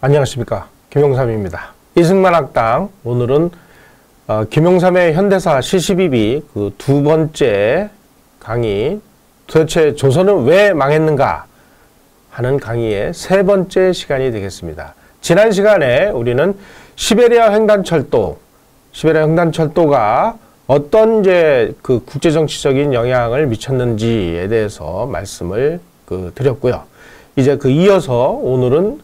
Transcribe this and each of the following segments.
안녕하십니까, 김용삼입니다. 이승만학당, 오늘은 김용삼의 현대사 시시비비 그 두 번째 강의, 도대체 조선은 왜 망했는가 하는 강의의 세 번째 시간이 되겠습니다. 지난 시간에 우리는 시베리아 횡단철도가 어떤 그 국제정치적인 영향을 미쳤는지에 대해서 말씀을 드렸고요. 이제 이어서 오늘은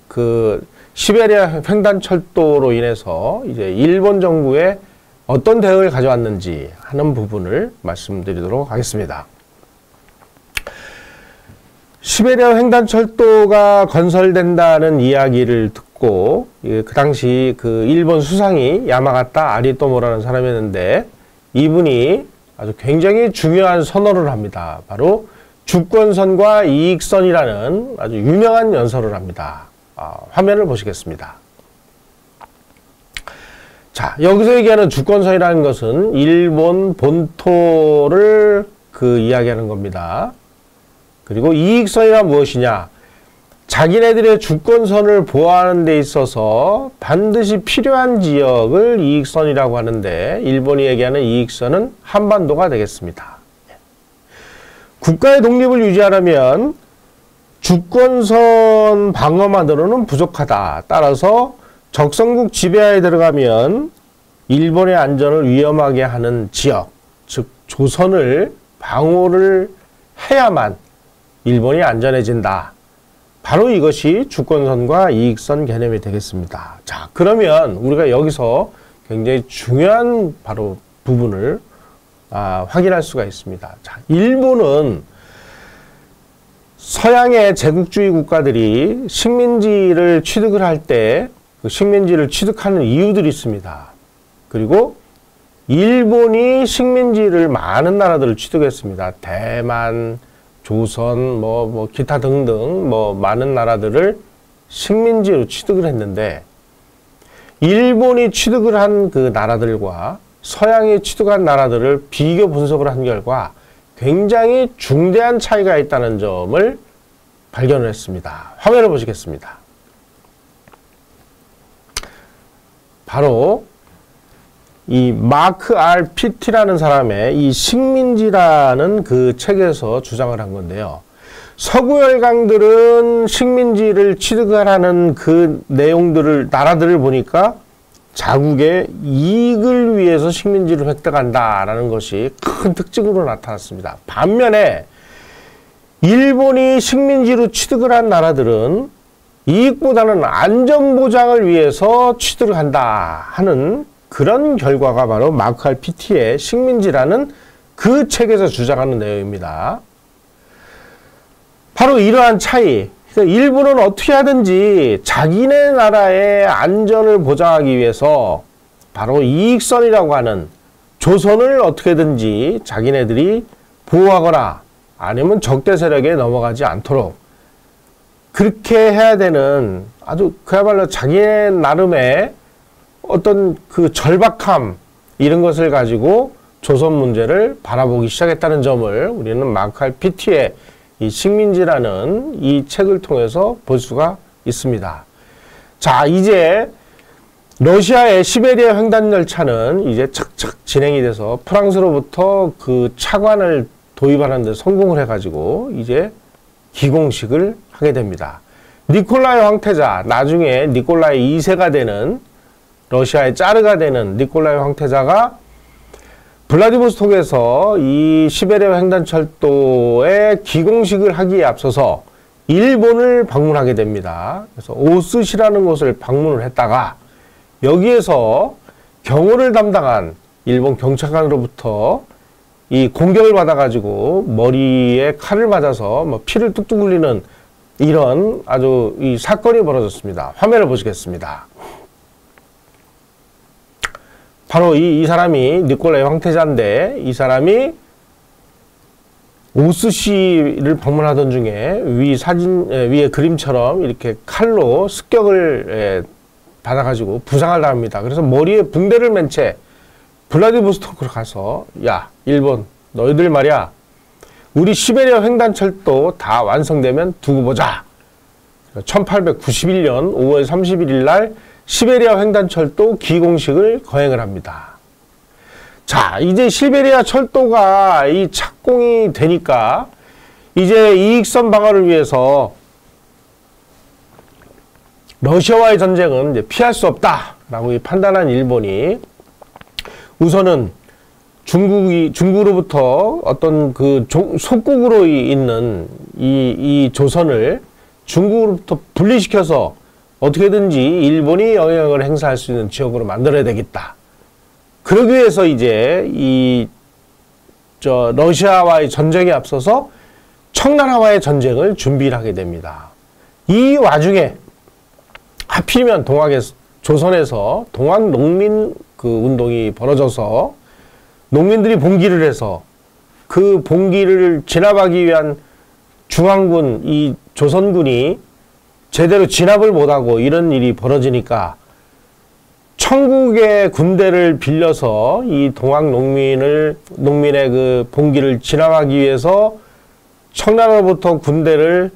시베리아 횡단철도로 인해서 이제 일본 정부에 어떤 대응을 가져왔는지 하는 부분을 말씀드리도록 하겠습니다. 시베리아 횡단철도가 건설된다는 이야기를 듣고 그 당시 일본 수상이 야마가타 아리토모라는 사람이었는데, 이분이 아주 굉장히 중요한 선언을 합니다. 바로 주권선과 이익선이라는 아주 유명한 연설을 합니다. 화면을 보시겠습니다. 자, 여기서 얘기하는 주권선이라는 것은 일본 본토를 이야기하는 겁니다. 그리고 이익선이란 무엇이냐? 자기네들의 주권선을 보호하는 데 있어서 반드시 필요한 지역을 이익선이라고 하는데, 일본이 얘기하는 이익선은 한반도가 되겠습니다. 국가의 독립을 유지하려면 주권선 방어만으로는 부족하다. 따라서 적성국 지배하에 들어가면 일본의 안전을 위험하게 하는 지역, 즉 조선을 방어를 해야만 일본이 안전해진다. 바로 이것이 주권선과 이익선 개념이 되겠습니다. 자, 그러면 우리가 여기서 굉장히 중요한 바로 부분을 확인할 수가 있습니다. 자, 일본은 서양의 제국주의 국가들이 식민지를 취득을 할 때 그 식민지를 취득하는 이유들이 있습니다. 그리고 일본이 식민지를 많은 나라들을 취득했습니다. 대만, 조선, 기타 등등 많은 나라들을 식민지로 취득을 했는데, 일본이 취득을 한 그 나라들과 서양이 취득한 나라들을 비교 분석을 한 결과 굉장히 중대한 차이가 있다는 점을 발견을 했습니다. 화면을 보시겠습니다. 바로 이 마크 R. 피티라는 사람의 이 식민지라는 그 책에서 주장을 한 건데요. 서구 열강들은 식민지를 취득하라는 그 내용들을, 나라들을 보니까 자국의 이익을 위해서 식민지를 획득한다라는 것이 큰 특징으로 나타났습니다. 반면에 일본이 식민지로 취득을 한 나라들은 이익보다는 안전보장을 위해서 취득을 한다 하는 그런 결과가 바로 마크 R. 피티의 식민지라는 그 책에서 주장하는 내용입니다. 바로 이러한 차이, 일본은 어떻게 하든지 자기네 나라의 안전을 보장하기 위해서 바로 이익선이라고 하는 조선을 어떻게든지 자기네들이 보호하거나 아니면 적대 세력에 넘어가지 않도록 그렇게 해야 되는, 아주 그야말로 자기네 나름의 어떤 그 절박함, 이런 것을 가지고 조선 문제를 바라보기 시작했다는 점을 우리는 마크 R. 피티의 이 식민지라는 이 책을 통해서 볼 수가 있습니다. 자, 이제 러시아의 시베리아 횡단열차는 이제 착착 진행이 돼서 프랑스로부터 그 차관을 도입하는 데 성공을 해가지고 이제 기공식을 하게 됩니다. 니콜라이 황태자, 나중에 니콜라이 2세가 되는, 러시아의 짜르가 되는 니콜라이 황태자가 블라디보스톡에서 이 시베리아 횡단철도의 기공식을 하기에 앞서서 일본을 방문하게 됩니다. 그래서 오스시라는 곳을 방문을 했다가 여기에서 경호를 담당한 일본 경찰관으로부터 이 공격을 받아가지고 머리에 칼을 맞아서 피를 뚝뚝 흘리는 이런 아주 이 사건이 벌어졌습니다. 화면을 보시겠습니다. 바로 이 사람이 니콜라이 황태자인데, 이 사람이 오스시를 방문하던 중에 위에 그림처럼 이렇게 칼로 습격을 받아가지고 부상을 당합니다. 그래서 머리에 붕대를 맨 채 블라디보스토크로 가서, 야, 일본, 너희들 말이야, 우리 시베리아 횡단철도 다 완성되면 두고 보자. 1891년 5월 31일 날 시베리아 횡단철도 기공식을 거행을 합니다. 자, 이제 시베리아 철도가 이 착공이 되니까 이제 이익선 방어를 위해서 러시아와의 전쟁은 이제 피할 수 없다라고 판단한 일본이 우선은 중국으로부터 어떤 그 속국으로 있는 이 조선을 중국으로부터 분리시켜서 어떻게든지 일본이 영향을 행사할 수 있는 지역으로 만들어야 되겠다. 그러기 위해서 이제 러시아와의 전쟁에 앞서서 청나라와의 전쟁을 준비를 하게 됩니다. 이 와중에 하필이면 조선에서 동학농민 그 운동이 벌어져서 농민들이 봉기를 해서 그 봉기를 진압하기 위한 중앙군, 이 조선군이 제대로 진압을 못하고 이런 일이 벌어지니까 청국의 군대를 빌려서 이 동학농민의 그 봉기를 진압하기 위해서 청나라로부터 군대를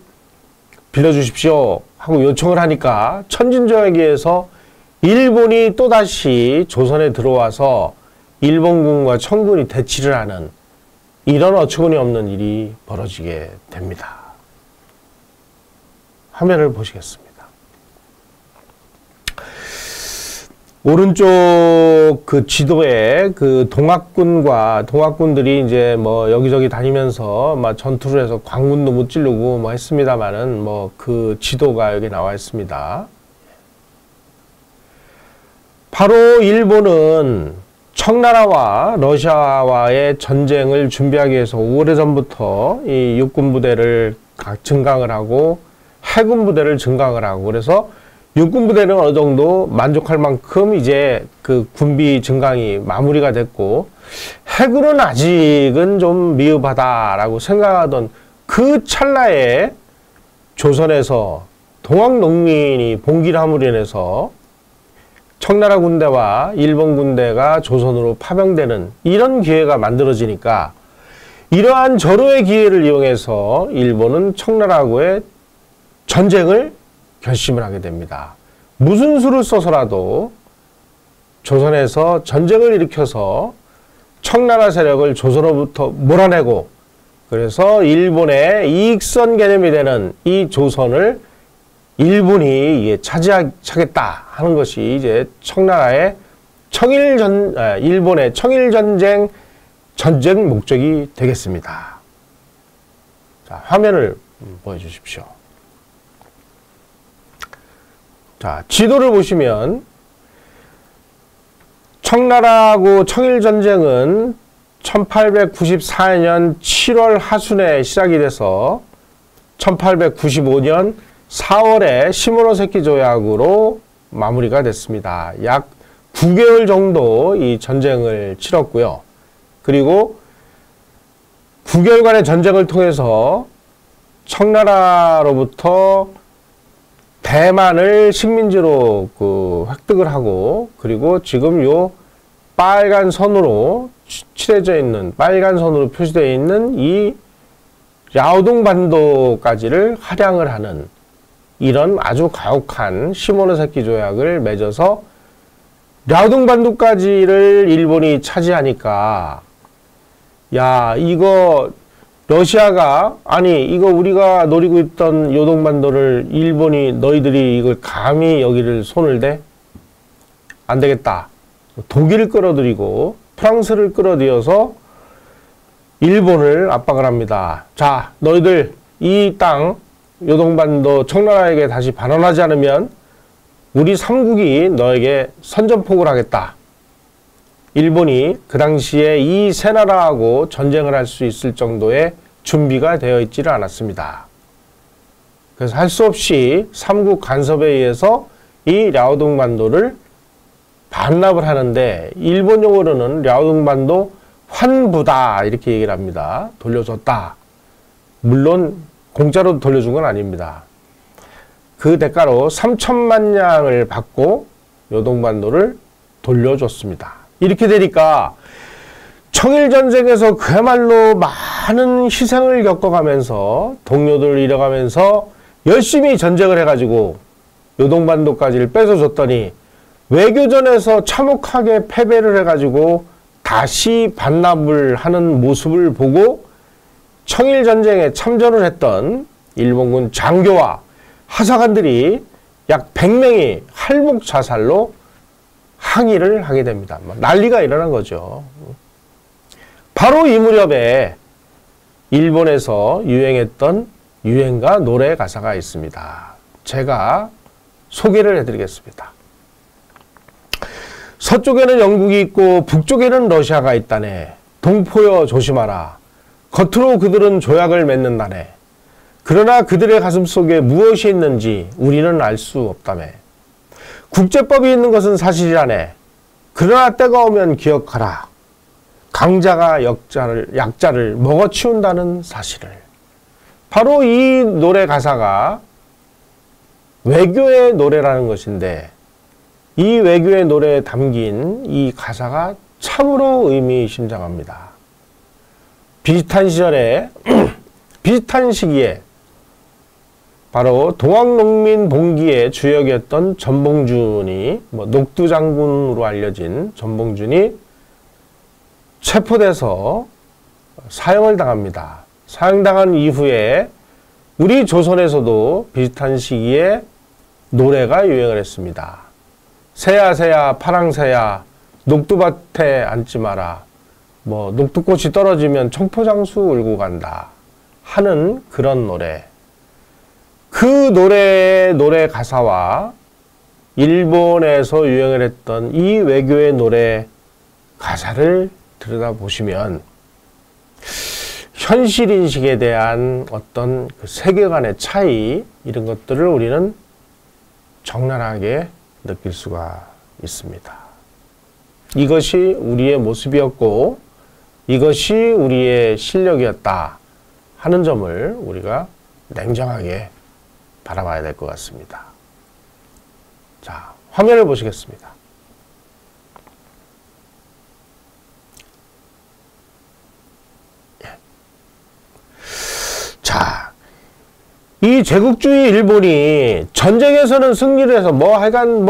빌려주십시오 하고 요청을 하니까 천진조약에 의해서 일본이 또다시 조선에 들어와서 일본군과 청군이 대치를 하는 이런 어처구니 없는 일이 벌어지게 됩니다. 화면을 보시겠습니다. 오른쪽 그 지도에 그 동학군들이 이제 뭐 여기저기 다니면서 막 전투를 해서 관군도 무찌르고 뭐 했습니다만은 뭐 그 지도가 여기 나와 있습니다. 바로 일본은 청나라와 러시아와의 전쟁을 준비하기 위해서 오래전부터 이 육군 부대를 증강을 하고 해군 부대를 증강을 하고 그래서 육군 부대는 어느 정도 만족할 만큼 이제 그 군비 증강이 마무리가 됐고 해군은 아직은 좀 미흡하다라고 생각하던 그 찰나에 조선에서 동학농민이 봉기를 함으로 인해서 청나라 군대와 일본 군대가 조선으로 파병되는 이런 기회가 만들어지니까 이러한 절호의 기회를 이용해서 일본은 청나라하고의 전쟁을 결심을 하게 됩니다. 무슨 수를 써서라도 조선에서 전쟁을 일으켜서 청나라 세력을 조선으로부터 몰아내고 그래서 일본의 이익선 개념이 되는 이 조선을 일본이 차지하겠다 하는 것이 이제 청나라의 일본의 청일전쟁 전쟁 목적이 되겠습니다. 자, 화면을 보여주십시오. 자, 지도를 보시면 청나라하고 청일전쟁은 1894년 7월 하순에 시작이 돼서 1895년 4월에 시모노세키 조약으로 마무리가 됐습니다. 약 9개월 정도 이 전쟁을 치렀고요. 그리고 9개월간의 전쟁을 통해서 청나라로부터 대만을 식민지로 획득을 하고 그리고 지금 요 빨간 선으로 칠해져 있는 빨간 선으로 표시되어 있는 이 랴오둥반도까지를 할양을 하는 이런 아주 가혹한 시모노세키 조약을 맺어서 랴오둥반도까지를 일본이 차지하니까 야 이거 러시아가 아니 이거 우리가 노리고 있던 요동반도를 일본이 너희들이 이걸 감히 여기를 손을 대? 안 되겠다. 독일을 끌어들이고 프랑스를 끌어들여서 일본을 압박을 합니다. 자, 너희들 이 땅 요동반도 청나라에게 다시 반환하지 않으면 우리 삼국이 너에게 선전포고를 하겠다. 일본이 그 당시에 이 세 나라하고 전쟁을 할 수 있을 정도의 준비가 되어 있지를 않았습니다. 그래서 할 수 없이 삼국 간섭에 의해서 이 랴오둥반도를 반납을 하는데 일본 용어로는 랴오둥반도 환부다 이렇게 얘기를 합니다. 돌려줬다. 물론 공짜로 돌려준 건 아닙니다. 그 대가로 3천만 냥을 받고 요동반도를 돌려줬습니다. 이렇게 되니까 청일전쟁에서 그야말로 많은 희생을 겪어가면서 동료들을 잃어가면서 열심히 전쟁을 해가지고 요동반도까지를 뺏어줬더니 외교전에서 참혹하게 패배를 해가지고 다시 반납을 하는 모습을 보고 청일전쟁에 참전을 했던 일본군 장교와 하사관들이 약 100명이 할복 자살로 항의를 하게 됩니다. 난리가 일어난 거죠. 바로 이 무렵에 일본에서 유행했던 유행가 노래 가사가 있습니다. 제가 소개를 해드리겠습니다. 서쪽에는 영국이 있고 북쪽에는 러시아가 있다네. 동포여 조심하라. 겉으로 그들은 조약을 맺는다네. 그러나 그들의 가슴 속에 무엇이 있는지 우리는 알 수 없다며. 국제법이 있는 것은 사실이라네. 그러나 때가 오면 기억하라. 강자가 약자를 먹어치운다는 사실을. 바로 이 노래 가사가 외교의 노래라는 것인데, 이 외교의 노래에 담긴 이 가사가 참으로 의미심장합니다. 비슷한 시절에 비슷한 시기에 바로 동학농민 봉기의 주역이었던 전봉준이, 녹두장군으로 알려진 전봉준이 체포돼서 사형을 당합니다. 사형당한 이후에 우리 조선에서도 비슷한 시기에 노래가 유행을 했습니다. 새야 새야 파랑새야 녹두밭에 앉지 마라. 녹두꽃이 떨어지면 청포장수 울고 간다 하는 그런 노래. 그 노래의 노래 가사와 일본에서 유행을 했던 이 외교의 노래 가사를 들여다보시면 현실인식에 대한 어떤 그 세계관의 차이, 이런 것들을 우리는 적나라하게 느낄 수가 있습니다. 이것이 우리의 모습이었고 이것이 우리의 실력이었다 하는 점을 우리가 냉정하게 바라봐야 될 것 같습니다. 자, 화면을 보시겠습니다. 자, 이 제국주의 일본이 전쟁에서는 승리를 해서 하여간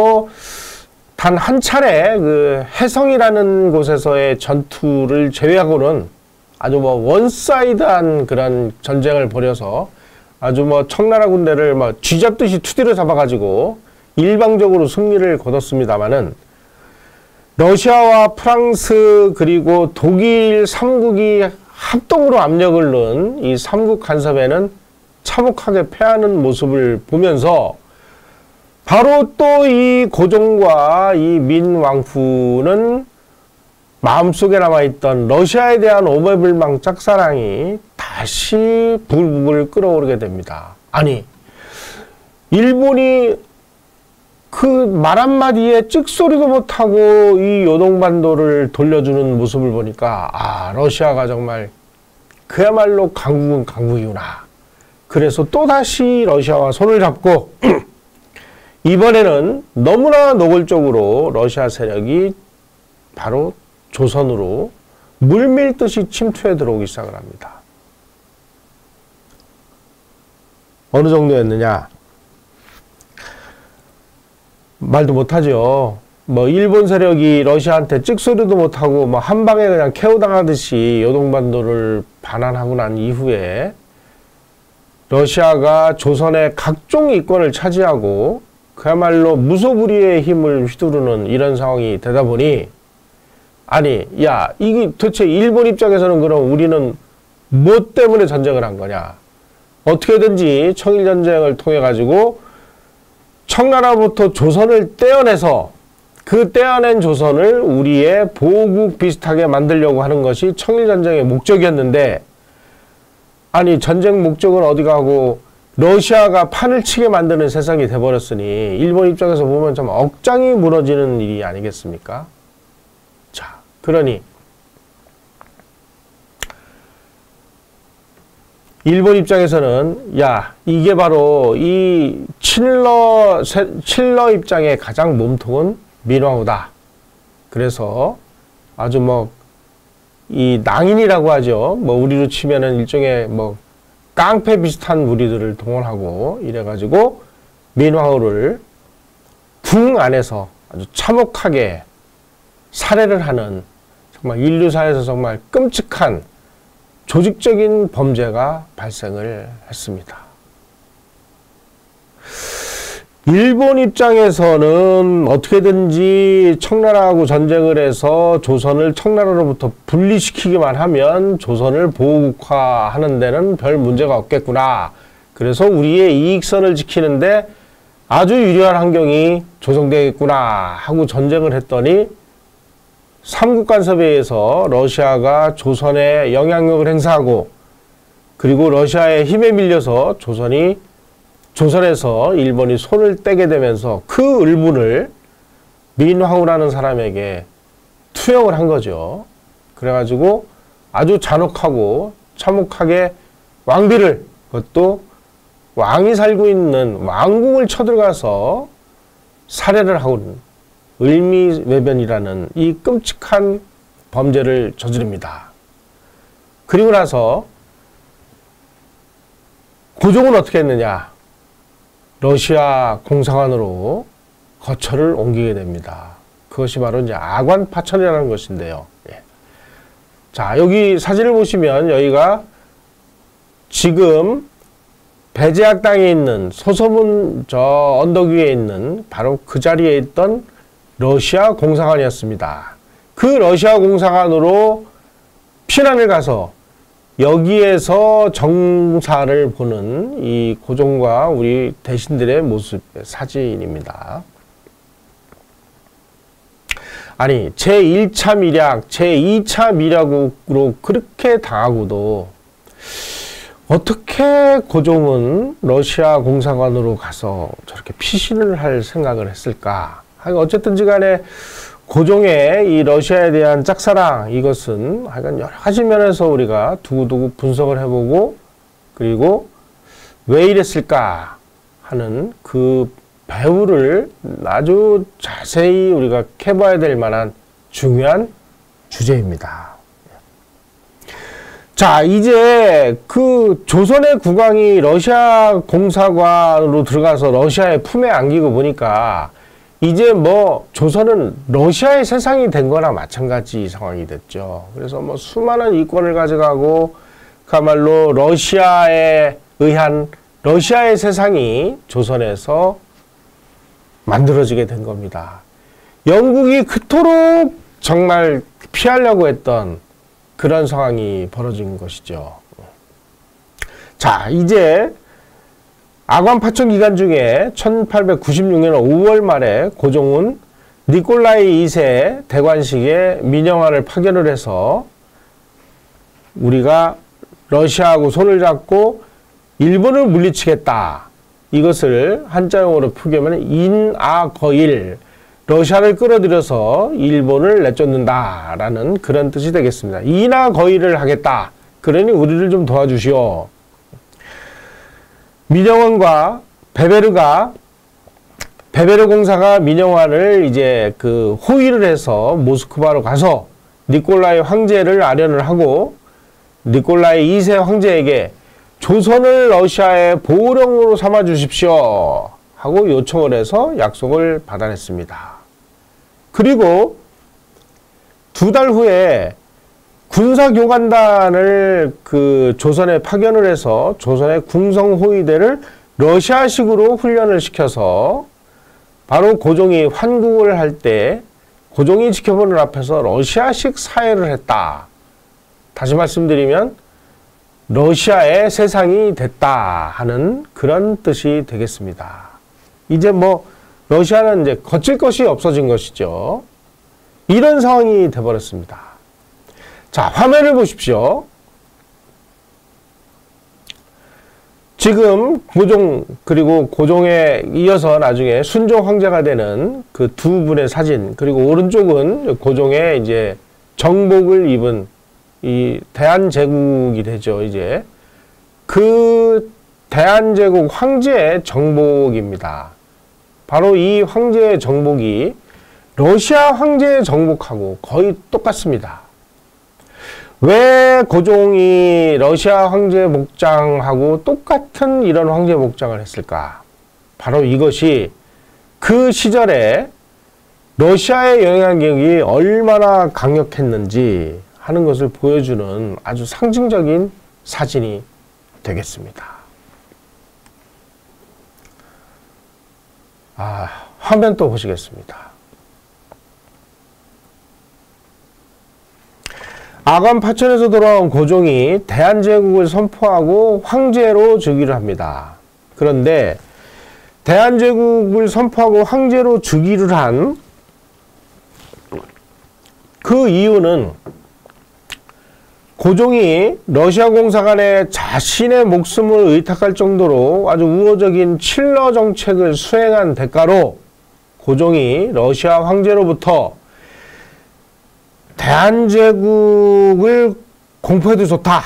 단 한 차례 그 해성이라는 곳에서의 전투를 제외하고는 아주 원사이드한 그런 전쟁을 벌여서 아주 청나라 군대를 쥐잡듯이 투디로 잡아가지고 일방적으로 승리를 거뒀습니다마는, 러시아와 프랑스 그리고 독일 3국이 합동으로 압력을 넣은 이 3국 간섭에는 참혹하게 패하는 모습을 보면서 바로 또 이 고종과 이 민왕후는 마음속에 남아있던 러시아에 대한 오매불망 짝사랑이 다시 부글부글 끓어오르게 됩니다. 아니, 일본이 그 말 한마디에 찍소리도 못하고 이 요동반도를 돌려주는 모습을 보니까, 러시아가 정말 그야말로 강국은 강국이구나. 그래서 또다시 러시아와 손을 잡고 이번에는 너무나 노골적으로 러시아 세력이 바로 조선으로 물밀듯이 침투해 들어오기 시작을 합니다. 어느 정도였느냐? 말도 못하죠. 일본 세력이 러시아한테 찍소리도 못하고 한 방에 그냥 KO 당하듯이 요동반도를 반환하고 난 이후에 러시아가 조선의 각종 이권을 차지하고 그야말로 무소불위의 힘을 휘두르는 이런 상황이 되다 보니, 아니, 이게 도대체 일본 입장에서는 그럼 우리는 뭐 때문에 전쟁을 한 거냐? 어떻게든지 청일전쟁을 통해 가지고 청나라부터 조선을 떼어내서 그 떼어낸 조선을 우리의 보국 비슷하게 만들려고 하는 것이 청일전쟁의 목적이었는데, 아니, 전쟁 목적은 어디 가고 러시아가 판을 치게 만드는 세상이 돼버렸으니 일본 입장에서 보면 좀 억장이 무너지는 일이 아니겠습니까? 자, 그러니 일본 입장에서는 이게 바로 이 칠러 입장의 가장 몸통은 민왕후다. 그래서 아주 이 낭인이라고 하죠. 우리로 치면은 일종의 깡패 비슷한 무리들을 동원하고 이래가지고 민화호를 궁 안에서 아주 참혹하게 살해를 하는 정말 인류사에서 정말 끔찍한 조직적인 범죄가 발생을 했습니다. 일본 입장에서는 어떻게든지 청나라하고 전쟁을 해서 조선을 청나라로부터 분리시키기만 하면 조선을 보국화하는 데는 별 문제가 없겠구나. 그래서 우리의 이익선을 지키는데 아주 유리한 환경이 조성되겠구나 하고 전쟁을 했더니 삼국간섭에 의해서 러시아가 조선에 영향력을 행사하고 그리고 러시아의 힘에 밀려서 조선에서 일본이 손을 떼게 되면서 그 을분을 민화우라는 사람에게 투영을 한 거죠. 그래가지고 아주 잔혹하고 참혹하게 왕비를, 그것도 왕이 살고 있는 왕궁을 쳐들어가서 살해를 하고 을미외변이라는 이 끔찍한 범죄를 저지릅니다. 그리고 나서 고종은 어떻게 했느냐? 러시아 공사관으로 거처를 옮기게 됩니다. 그것이 바로 이제 아관파천이라는 것인데요. 예. 자, 여기 사진을 보시면 여기가 지금 배제학 땅에 있는 소서문 저 언덕 위에 있는 바로 그 자리에 있던 러시아 공사관이었습니다. 그 러시아 공사관으로 피난을 가서 여기에서 정사를 보는 이 고종과 우리 대신들의 모습 사진입니다. 아니 제1차 밀약, 제2차 밀약으로 그렇게 당하고도 어떻게 고종은 러시아 공사관으로 가서 저렇게 피신을 할 생각을 했을까? 어쨌든지 간에 고종의 이 러시아에 대한 짝사랑, 이것은 하여간 여러 가지 면에서 우리가 두고두고 분석을 해보고 그리고 왜 이랬을까 하는 그 배후를 아주 자세히 우리가 캐봐야 될 만한 중요한 주제입니다. 자, 이제 그 조선의 국왕이 러시아 공사관으로 들어가서 러시아의 품에 안기고 보니까 이제 뭐 조선은 러시아의 세상이 된 거나 마찬가지 상황이 됐죠. 그래서 뭐 수많은 이권을 가져가고 그야말로 러시아에 의한 러시아의 세상이 조선에서 만들어지게 된 겁니다. 영국이 그토록 정말 피하려고 했던 그런 상황이 벌어진 것이죠. 자, 이제 아관파천 기간 중에 1896년 5월 말에 고종은 니콜라이 2세 대관식에 민영화를 파견을 해서 우리가 러시아하고 손을 잡고 일본을 물리치겠다. 이것을 한자용어로 표기하면 인아거일, 러시아를 끌어들여서 일본을 내쫓는다라는 그런 뜻이 되겠습니다. 인아거일을 하겠다. 그러니 우리를 좀 도와주시오. 민영원과 베베르 공사가 민영환을 이제 그 호위를 해서 모스크바로 가서 니콜라이 황제를 아련을 하고 니콜라이 2세 황제에게 조선을 러시아의 보호령으로 삼아 주십시오 하고 요청을 해서 약속을 받아냈습니다. 그리고 2달 후에 군사교관단을 그 조선에 파견을 해서 조선의 궁성호위대를 러시아식으로 훈련을 시켜서 바로 고종이 환국을 할 때 고종이 지켜보는 앞에서 러시아식 사회를 했다. 다시 말씀드리면 러시아의 세상이 됐다 하는 그런 뜻이 되겠습니다. 이제 뭐 러시아는 이제 거칠 것이 없어진 것이죠. 이런 상황이 돼버렸습니다. 자, 화면을 보십시오. 지금 고종 그리고 고종에 이어서 나중에 순종 황제가 되는 그 두 분의 사진, 그리고 오른쪽은 고종의 이제 정복을 입은 이 대한제국이 되죠. 이제 그 대한제국 황제의 정복입니다. 바로 이 황제의 정복이 러시아 황제의 정복하고 거의 똑같습니다. 왜 고종이 러시아 황제 목장하고 똑같은 이런 황제 목장을 했을까? 바로 이것이 그 시절에 러시아의 영향력이 얼마나 강력했는지 하는 것을 보여주는 아주 상징적인 사진이 되겠습니다. 화면 또 보시겠습니다. 아관 파천에서 돌아온 고종이 대한제국을 선포하고 황제로 즉위를 합니다. 그런데 대한제국을 선포하고 황제로 즉위를 한 그 이유는 고종이 러시아 공사관에 자신의 목숨을 의탁할 정도로 아주 우호적인 칠러 정책을 수행한 대가로 고종이 러시아 황제로부터 대한제국을 공포해도 좋다.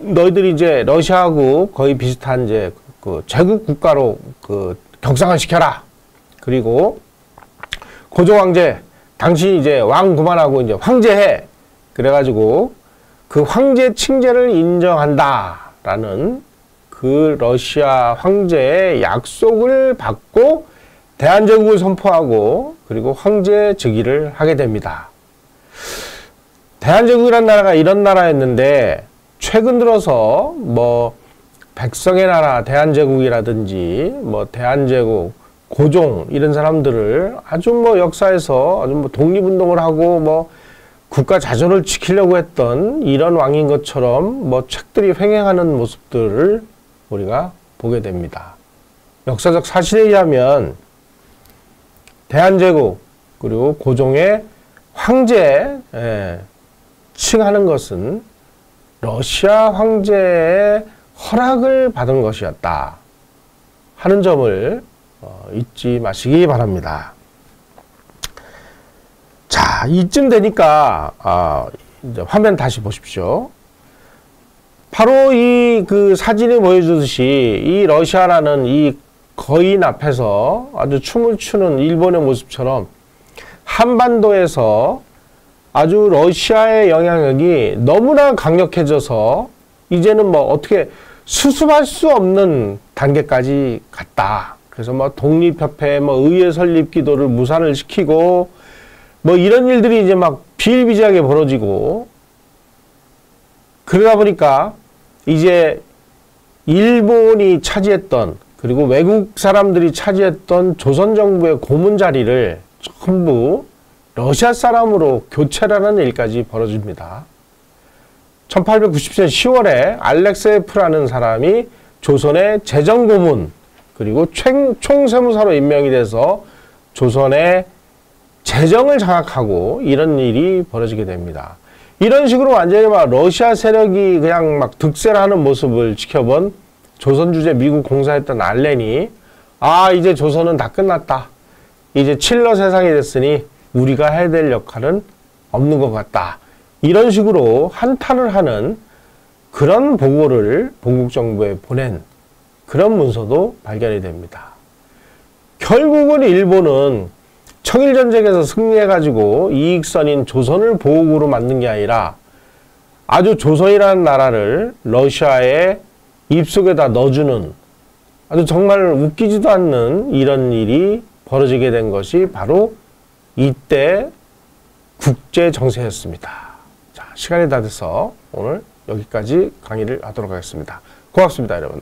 너희들이 이제 러시아하고 거의 비슷한 이제 그 제국 국가로 그 격상을 시켜라. 그리고 고종 황제, 당신이 이제 왕 그만하고 이제 황제해. 그래가지고 그 황제 칭제를 인정한다라는 그 러시아 황제의 약속을 받고 대한제국을 선포하고 그리고 황제 즉위를 하게 됩니다. 대한제국이라는 나라가 이런 나라였는데 최근 들어서 뭐 백성의 나라 대한제국이라든지 뭐 대한제국 고종 이런 사람들을 아주 뭐 역사에서 아주 뭐 독립운동을 하고 뭐 국가 자존을 지키려고 했던 이런 왕인 것처럼 뭐 책들이 횡행하는 모습들을 우리가 보게 됩니다. 역사적 사실에 의하면 대한제국 그리고 고종의 황제 칭하는 것은 러시아 황제의 허락을 받은 것이었다 하는 점을 잊지 마시기 바랍니다. 자, 이쯤 되니까 이제 화면 다시 보십시오. 바로 이 그 사진이 보여주듯이 이 러시아라는 이 거인 앞에서 아주 춤을 추는 일본의 모습처럼 한반도에서 아주 러시아의 영향력이 너무나 강력해져서 이제는 뭐 어떻게 수습할 수 없는 단계까지 갔다. 그래서 뭐 독립협회, 뭐 의회 설립 기도를 무산을 시키고 뭐 이런 일들이 이제 막 비일비재하게 벌어지고 그러다 보니까 이제 일본이 차지했던 그리고 외국 사람들이 차지했던 조선 정부의 고문 자리를 전부 러시아 사람으로 교체라는 일까지 벌어집니다. 1890년 10월에 알렉세예프라는 사람이 조선의 재정고문 그리고 총세무사로 임명이 돼서 조선의 재정을 장악하고 이런 일이 벌어지게 됩니다. 이런 식으로 완전히 막 러시아 세력이 그냥 막 득세를 하는 모습을 지켜본 조선 주재 미국 공사했던 알렌이 이제 조선은 다 끝났다. 이제 칠러 세상이 됐으니 우리가 해야 될 역할은 없는 것 같다. 이런 식으로 한탄을 하는 그런 보고를 본국 정부에 보낸 그런 문서도 발견이 됩니다. 결국은 일본은 청일전쟁에서 승리해가지고 이익선인 조선을 보국으로 만든 게 아니라 아주 조선이라는 나라를 러시아의 입속에다 넣어주는 아주 정말 웃기지도 않는 이런 일이 벌어지게 된 것이 바로 이때 국제정세였습니다. 자, 시간이 다 돼서 오늘 여기까지 강의를 하도록 하겠습니다. 고맙습니다, 여러분.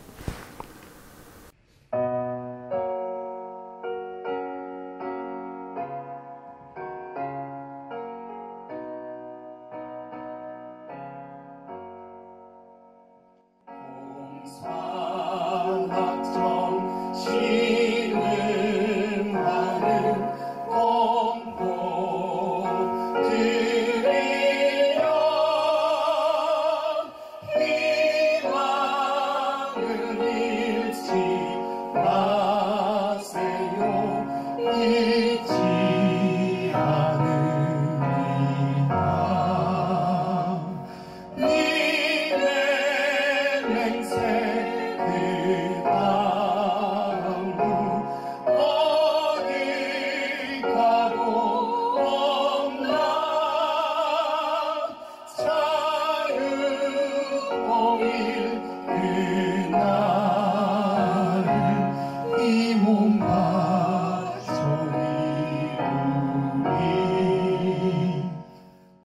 영광이